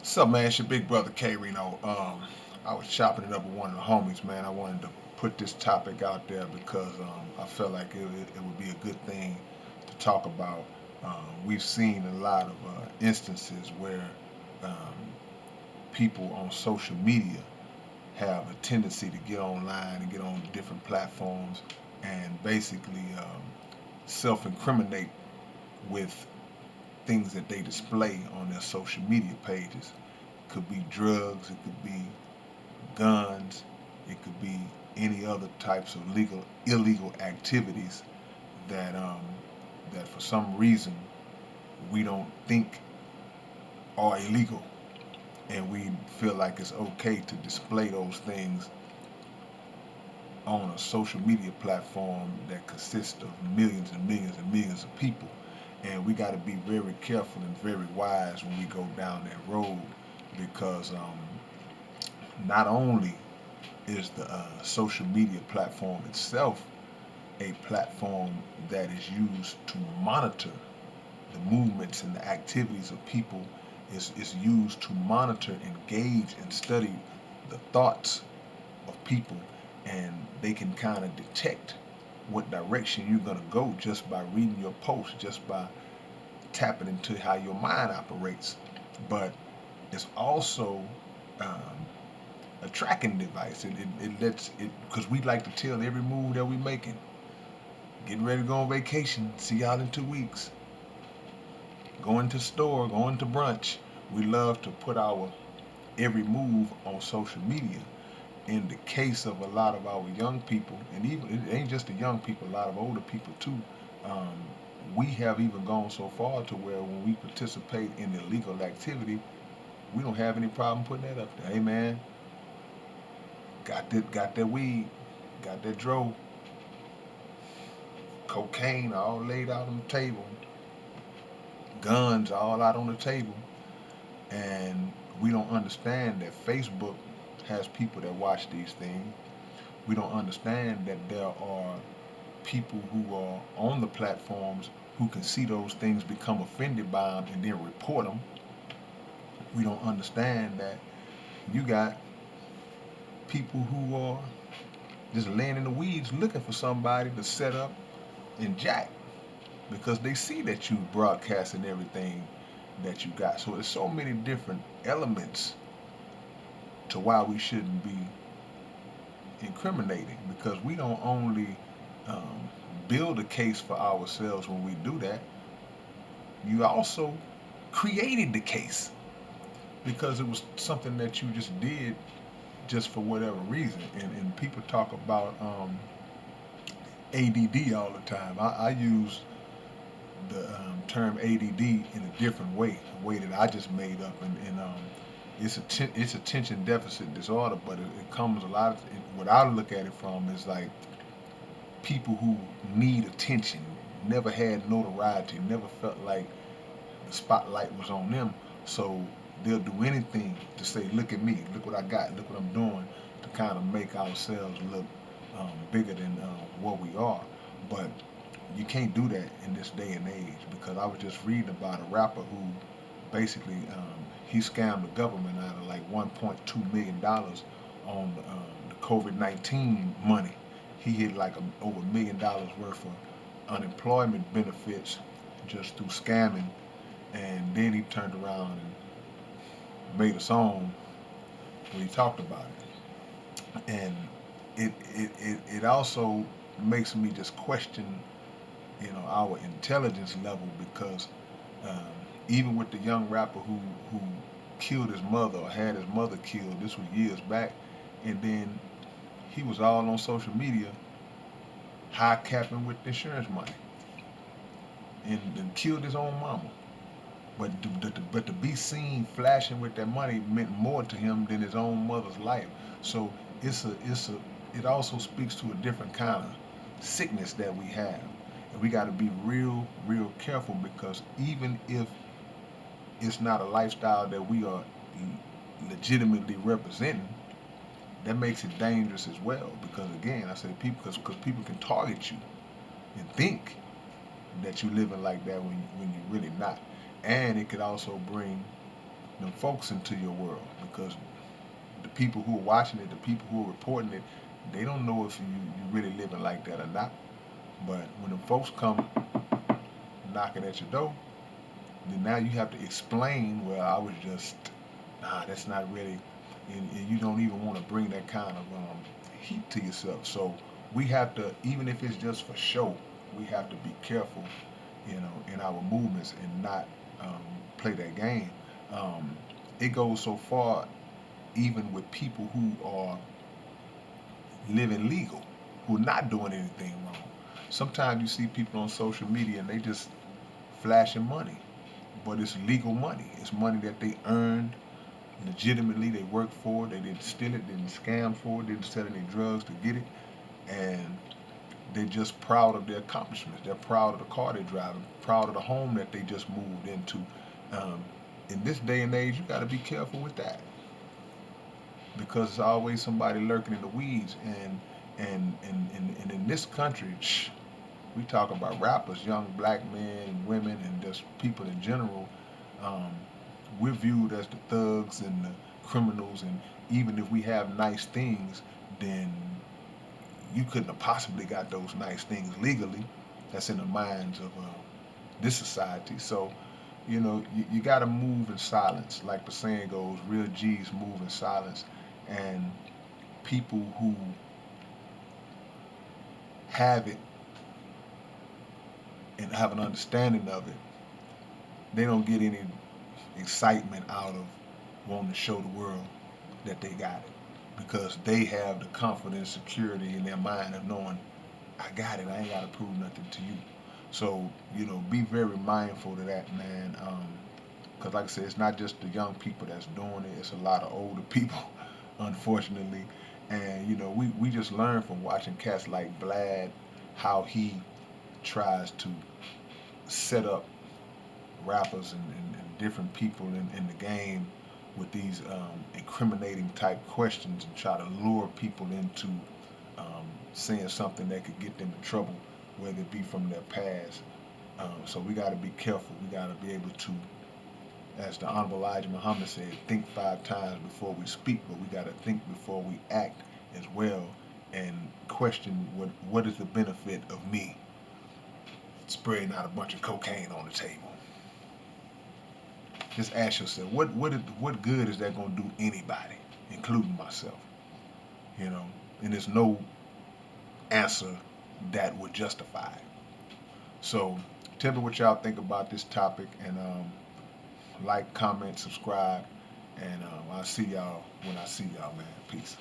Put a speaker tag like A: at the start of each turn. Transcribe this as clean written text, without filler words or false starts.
A: What's up, man? It's your big brother K-Rino. I was chopping it up with one of the homies, man. I wanted to put this topic out there because I felt like it would be a good thing to talk about. We've seen a lot of instances where um, people on social media have a tendency to get online and get on different platforms and basically self-incriminate with things that they display on their social media pages. It could be drugs, it could be guns, it could be any other types of illegal activities that for some reason we don't think are illegal, and we feel like it's okay to display those things on a social media platform that consists of millions and millions and millions of people. And we got to be very careful and very wise when we go down that road because not only is the social media platform itself a platform that is used to monitor the movements and the activities of people, is used to monitor, engage, and study the thoughts of people, and they can kind of detect what direction you're going to go just by reading your post, just by tapping into how your mind operates. But it's also um, a tracking device. It lets it, because we like to tell every move that we making. Getting ready to go on vacation. See y'all in 2 weeks. Going to store, going to brunch. We love to put our every move on social media. In the case of a lot of our young people, and even it ain't just the young people, a lot of older people too. Um, we have even gone so far to where when we participate in illegal activity, we don't have any problem putting that up there. Hey man, got that weed, got that dro, cocaine all laid out on the table, guns all out on the table, and we don't understand that Facebook has people that watch these things. We don't understand that there are people who are on the platforms who can see those things, become offended by them, and then report them. We don't understand that you got people who are just laying in the weeds looking for somebody to set up and jack because they see that you broadcasting everything that you got. So there's so many different elements to why we shouldn't be incriminating, because we don't only um, build a case for ourselves when we do that. You also created the case because it was something that you just did just for whatever reason. And people talk about ADD all the time. I use the term ADD in a different way, a way that I just made up, and it's attention deficit disorder, but it comes a lot. What I look at it from is like people who need attention, never had notoriety, never felt like the spotlight was on them, so they'll do anything to say, "Look at me, look what I got, look what I'm doing," to kind of make ourselves look bigger than what we are. But you can't do that in this day and age, because I was just reading about a rapper who basically he scammed the government out of like $1.2 million on the COVID-19 money. He hit like over $1 million worth of unemployment benefits just through scamming, and then he turned around and made a song where he talked about it. And it also makes me just question, our intelligence level, because um, even with the young rapper who killed his mother or had his mother killed, this was years back, and then he was all on social media high capping with insurance money, and killed his own mama. But to be seen flashing with that money meant more to him than his own mother's life. So it also speaks to a different kind of sickness that we have, and we got to be real careful, because even if it's not a lifestyle that we are legitimately representing, that makes it dangerous as well. Because again, I say people, because people can target you and think that you're living like that when you're really not, and it could also bring them folks into your world, because the people who are watching it, the people who are reporting it, they don't know if you really living like that or not. But when the folks come knocking at your door, then now you have to explain, well, I was just, nah, that's not really, and you don't even want to bring that kind of heat to yourself. So we have to, even if it's just for show, we have to be careful, in our movements and not um, play that game. Um, it goes so far, even with people who are living legal, who are not doing anything wrong. Sometimes you see people on social media and they just flashing money, but it's legal money. It's money that they earned legitimately. They worked for it. They didn't steal it, didn't scam for it, didn't sell any drugs to get it, and they're just proud of their accomplishments. They're proud of the car they're driving, proud of the home that they just moved into. Um, in this day and age, you got to be careful with that, because there's always somebody lurking in the weeds. And in this country, we talk about rappers, young black men and women, and just people in general. Um, we're viewed as the thugs and the criminals, and even if we have nice things, then you couldn't have possibly got those nice things legally. That's in the minds of this society. So, you got to move in silence. Like the saying goes, real G's move in silence. And people who have it and have an understanding of it, they don't get any excitement out of wanting to show the world that they got it, because they have the confidence, security in their mind of knowing, I got it. I ain't got to prove nothing to you. So, be very mindful of that, man. Because, like I said, it's not just the young people that's doing it, it's a lot of older people, unfortunately. And, we just learn from watching cats like Vlad how he tries to set up rappers and different people in the game with these incriminating type questions and try to lure people into saying something that could get them in trouble, whether it be from their past. So we got to be careful. We got to be able to, as the Honorable Elijah Muhammad said, think 5 times before we speak, but we got to think before we act as well, and question what is the benefit of me spreading out a bunch of cocaine on the table. Just ask yourself, what good is that going to do anybody, including myself? And there's no answer that would justify it. So tell me what y'all think about this topic, and like, comment, subscribe, and I'll see y'all when I see y'all, man. Peace.